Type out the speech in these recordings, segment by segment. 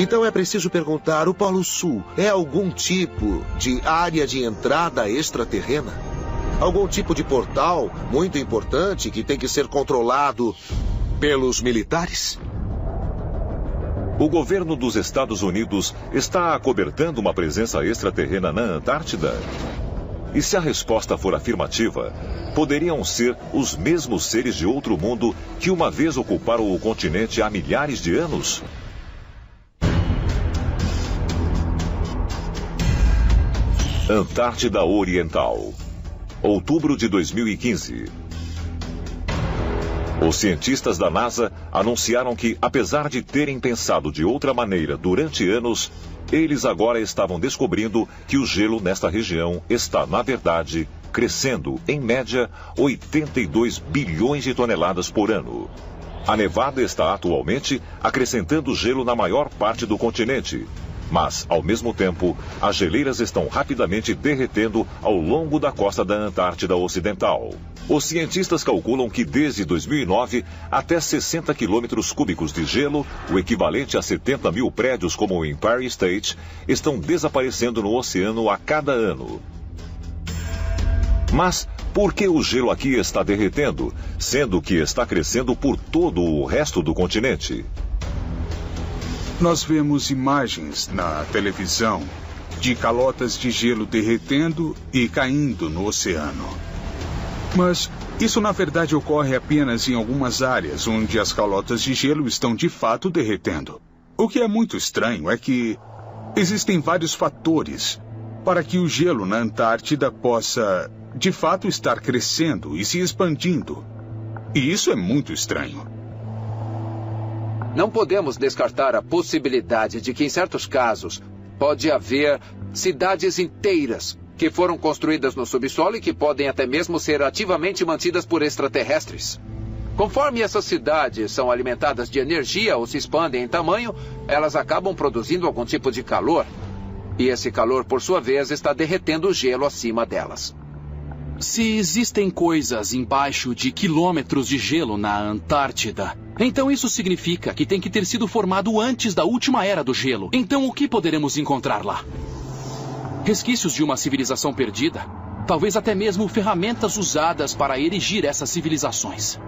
Então é preciso perguntar, o Polo Sul é algum tipo de área de entrada extraterrena? Algum tipo de portal muito importante que tem que ser controlado pelos militares? O governo dos Estados Unidos está acobertando uma presença extraterrena na Antártida? E se a resposta for afirmativa, poderiam ser os mesmos seres de outro mundo que uma vez ocuparam o continente há milhares de anos? Antártida Oriental, outubro de 2015. Os cientistas da NASA anunciaram que, apesar de terem pensado de outra maneira durante anos, eles agora estavam descobrindo que o gelo nesta região está, na verdade, crescendo, em média, 82 bilhões de toneladas por ano. A nevada está atualmente acrescentando gelo na maior parte do continente. Mas, ao mesmo tempo, as geleiras estão rapidamente derretendo ao longo da costa da Antártida Ocidental. Os cientistas calculam que desde 2009, até 60 quilômetros cúbicos de gelo, o equivalente a 70 mil prédios como o Empire State, estão desaparecendo no oceano a cada ano. Mas por que o gelo aqui está derretendo, sendo que está crescendo por todo o resto do continente? Nós vemos imagens na televisão de calotas de gelo derretendo e caindo no oceano. Mas isso na verdade ocorre apenas em algumas áreas onde as calotas de gelo estão de fato derretendo. O que é muito estranho é que existem vários fatores para que o gelo na Antártida possa de fato estar crescendo e se expandindo. E isso é muito estranho. Não podemos descartar a possibilidade de que, em certos casos, pode haver cidades inteiras que foram construídas no subsolo e que podem até mesmo ser ativamente mantidas por extraterrestres. Conforme essas cidades são alimentadas de energia ou se expandem em tamanho, elas acabam produzindo algum tipo de calor. E esse calor, por sua vez, está derretendo o gelo acima delas. Se existem coisas embaixo de quilômetros de gelo na Antártida, então isso significa que tem que ter sido formado antes da última era do gelo. Então o que poderemos encontrar lá? Resquícios de uma civilização perdida? Talvez até mesmo ferramentas usadas para erigir essas civilizações.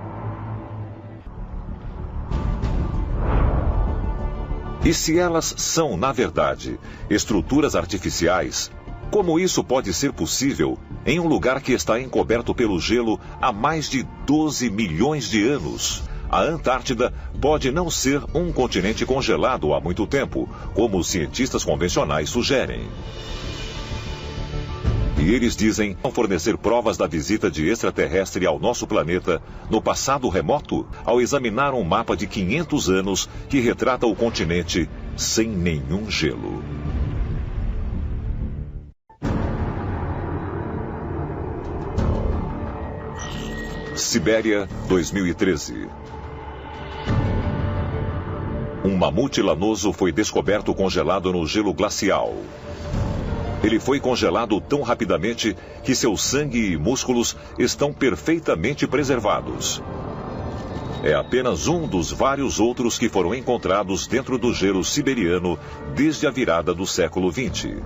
E se elas são, na verdade, estruturas artificiais, como isso pode ser possível em um lugar que está encoberto pelo gelo há mais de 12 milhões de anos? A Antártida pode não ser um continente congelado há muito tempo, como os cientistas convencionais sugerem. E eles dizem não fornecer provas da visita de extraterrestre ao nosso planeta no passado remoto, ao examinar um mapa de 500 anos que retrata o continente sem nenhum gelo. Sibéria, 2013. Um mamute lanoso foi descoberto congelado no gelo glacial. Ele foi congelado tão rapidamente que seu sangue e músculos estão perfeitamente preservados. É apenas um dos vários outros que foram encontrados dentro do gelo siberiano desde a virada do século XX.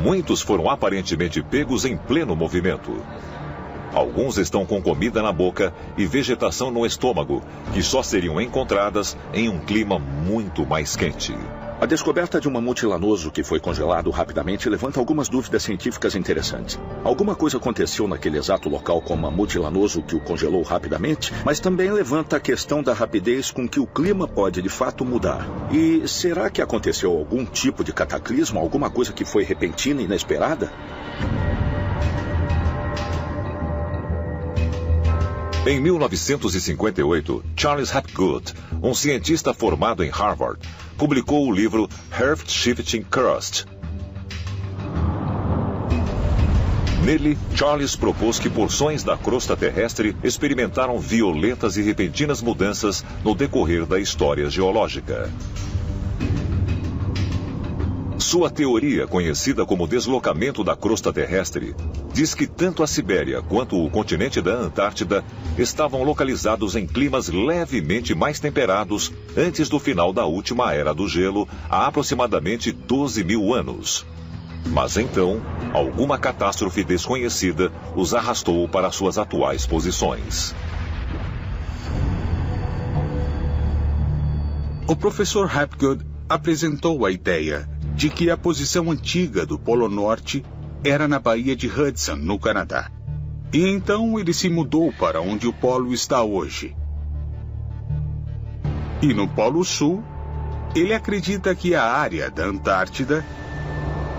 Muitos foram aparentemente pegos em pleno movimento. Alguns estão com comida na boca e vegetação no estômago, que só seriam encontradas em um clima muito mais quente. A descoberta de um mamute lanoso que foi congelado rapidamente levanta algumas dúvidas científicas interessantes. Alguma coisa aconteceu naquele exato local com o mamute lanoso que o congelou rapidamente, mas também levanta a questão da rapidez com que o clima pode de fato mudar. E será que aconteceu algum tipo de cataclismo, alguma coisa que foi repentina e inesperada? Em 1958, Charles Hapgood, um cientista formado em Harvard, publicou o livro Earth Shifting Crust. Nele, Charles propôs que porções da crosta terrestre experimentaram violentas e repentinas mudanças no decorrer da história geológica. Sua teoria, conhecida como deslocamento da crosta terrestre, diz que tanto a Sibéria quanto o continente da Antártida estavam localizados em climas levemente mais temperados antes do final da última era do gelo, há aproximadamente 12 mil anos. Mas então, alguma catástrofe desconhecida os arrastou para suas atuais posições. O professor Hapgood apresentou a ideia de que a posição antiga do Polo Norte era na Baía de Hudson, no Canadá. E então ele se mudou para onde o Polo está hoje. E no Polo Sul, ele acredita que a área da Antártida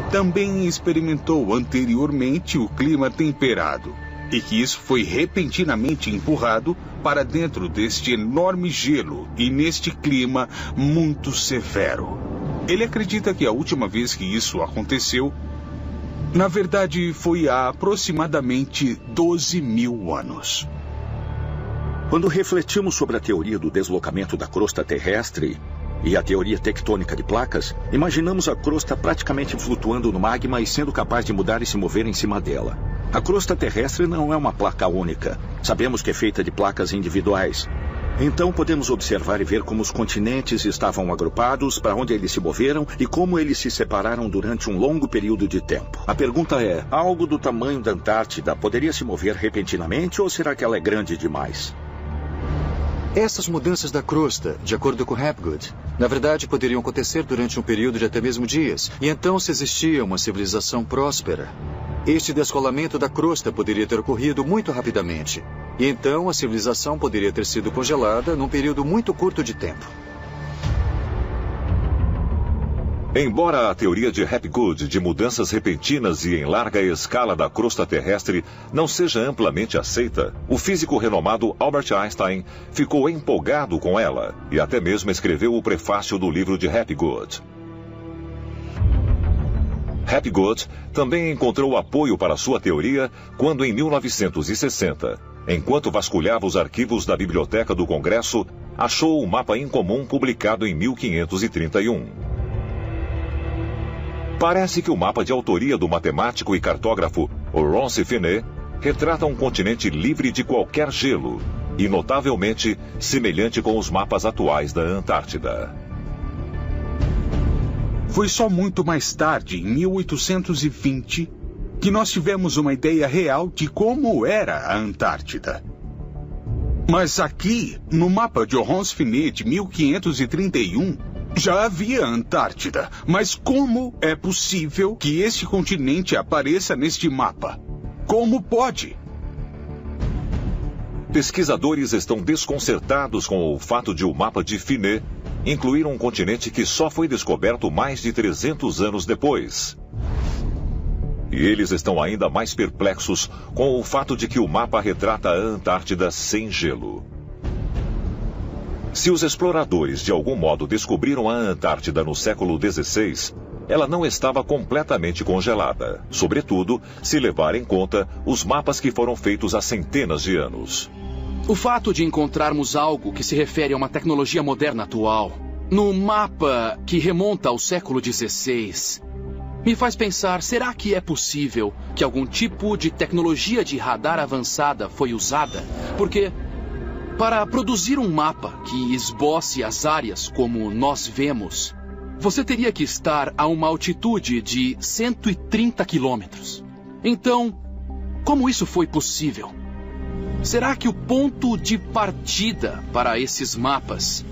também experimentou anteriormente o clima temperado e que isso foi repentinamente empurrado para dentro deste enorme gelo e neste clima muito severo. Ele acredita que a última vez que isso aconteceu, na verdade, foi há aproximadamente 12 mil anos. Quando refletimos sobre a teoria do deslocamento da crosta terrestre e a teoria tectônica de placas, imaginamos a crosta praticamente flutuando no magma e sendo capaz de mudar e se mover em cima dela. A crosta terrestre não é uma placa única. Sabemos que é feita de placas individuais. Então podemos observar e ver como os continentes estavam agrupados, para onde eles se moveram e como eles se separaram durante um longo período de tempo. A pergunta é, algo do tamanho da Antártida poderia se mover repentinamente ou será que ela é grande demais? Essas mudanças da crosta, de acordo com Hapgood, na verdade poderiam acontecer durante um período de até mesmo dias. E então, se existia uma civilização próspera, este descolamento da crosta poderia ter ocorrido muito rapidamente. E então a civilização poderia ter sido congelada num período muito curto de tempo. Embora a teoria de Hapgood de mudanças repentinas e em larga escala da crosta terrestre não seja amplamente aceita, o físico renomado Albert Einstein ficou empolgado com ela e até mesmo escreveu o prefácio do livro de Hapgood. Hapgood também encontrou apoio para sua teoria quando, em 1960, enquanto vasculhava os arquivos da Biblioteca do Congresso, achou o mapa incomum publicado em 1531. Parece que o mapa de autoria do matemático e cartógrafo Laurence Finet retrata um continente livre de qualquer gelo e notavelmente semelhante com os mapas atuais da Antártida. Foi só muito mais tarde, em 1820, que nós tivemos uma ideia real de como era a Antártida. Mas aqui, no mapa de Laurence Finet de 1531, já havia Antártida. Mas como é possível que este continente apareça neste mapa? Como pode? Pesquisadores estão desconcertados com o fato de o mapa de Finet incluir um continente que só foi descoberto mais de 300 anos depois. E eles estão ainda mais perplexos com o fato de que o mapa retrata a Antártida sem gelo. Se os exploradores de algum modo descobriram a Antártida no século XVI, ela não estava completamente congelada, sobretudo se levar em conta os mapas que foram feitos há centenas de anos. O fato de encontrarmos algo que se refere a uma tecnologia moderna atual, no mapa que remonta ao século XVI, me faz pensar, será que é possível que algum tipo de tecnologia de radar avançada foi usada? Porque, para produzir um mapa que esboce as áreas como nós vemos, você teria que estar a uma altitude de 130 quilômetros. Então, como isso foi possível? Será que o ponto de partida para esses mapas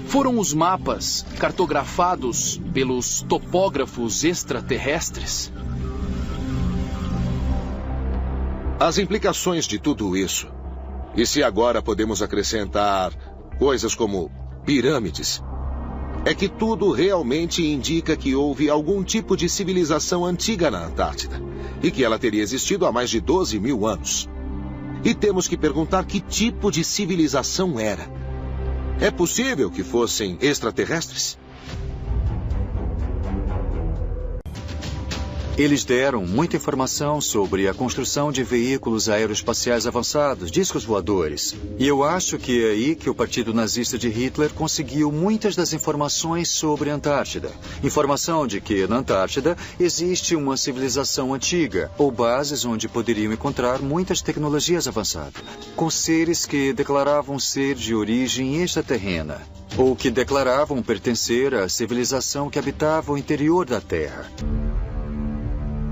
foram os mapas cartografados pelos topógrafos extraterrestres? As implicações de tudo isso, e se agora podemos acrescentar coisas como pirâmides, é que tudo realmente indica que houve algum tipo de civilização antiga na Antártida e que ela teria existido há mais de 12 mil anos. E temos que perguntar que tipo de civilização era. É possível que fossem extraterrestres? Eles deram muita informação sobre a construção de veículos aeroespaciais avançados, discos voadores. E eu acho que é aí que o Partido Nazista de Hitler conseguiu muitas das informações sobre a Antártida. Informação de que na Antártida existe uma civilização antiga, ou bases onde poderiam encontrar muitas tecnologias avançadas, com seres que declaravam ser de origem extraterrena, ou que declaravam pertencer à civilização que habitava o interior da Terra.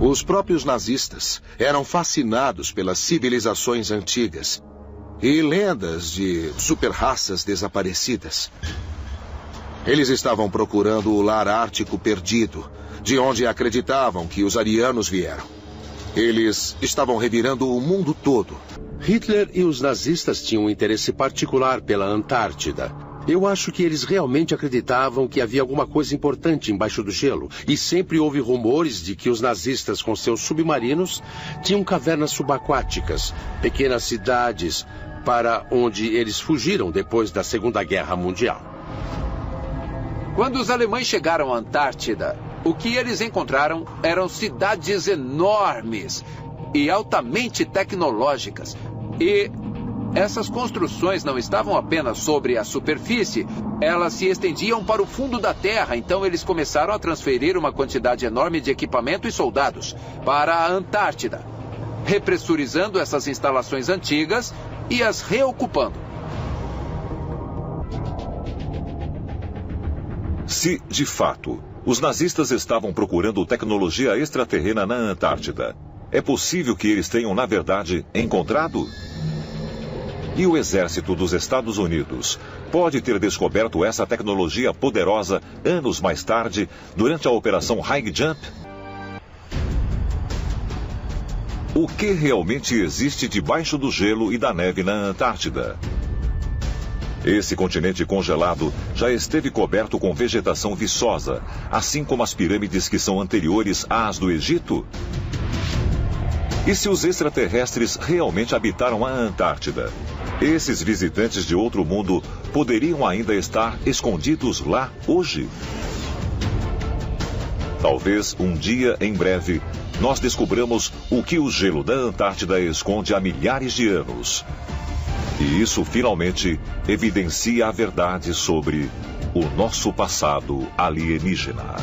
Os próprios nazistas eram fascinados pelas civilizações antigas e lendas de super-raças desaparecidas. Eles estavam procurando o lar ártico perdido, de onde acreditavam que os arianos vieram. Eles estavam revirando o mundo todo. Hitler e os nazistas tinham um interesse particular pela Antártida. Eu acho que eles realmente acreditavam que havia alguma coisa importante embaixo do gelo. E sempre houve rumores de que os nazistas, com seus submarinos, tinham cavernas subaquáticas, pequenas cidades, para onde eles fugiram depois da Segunda Guerra Mundial. Quando os alemães chegaram à Antártida, o que eles encontraram eram cidades enormes e altamente tecnológicas. E essas construções não estavam apenas sobre a superfície, elas se estendiam para o fundo da Terra. Então eles começaram a transferir uma quantidade enorme de equipamento e soldados para a Antártida, repressurizando essas instalações antigas e as reocupando. Se, de fato, os nazistas estavam procurando tecnologia extraterrena na Antártida, é possível que eles tenham, na verdade, encontrado? E o exército dos Estados Unidos pode ter descoberto essa tecnologia poderosa anos mais tarde, durante a Operação High Jump? O que realmente existe debaixo do gelo e da neve na Antártida? Esse continente congelado já esteve coberto com vegetação viçosa, assim como as pirâmides que são anteriores às do Egito? E se os extraterrestres realmente habitaram a Antártida? Esses visitantes de outro mundo poderiam ainda estar escondidos lá hoje? Talvez um dia, em breve, nós descobramos o que o gelo da Antártida esconde há milhares de anos. E isso finalmente evidencia a verdade sobre o nosso passado alienígena.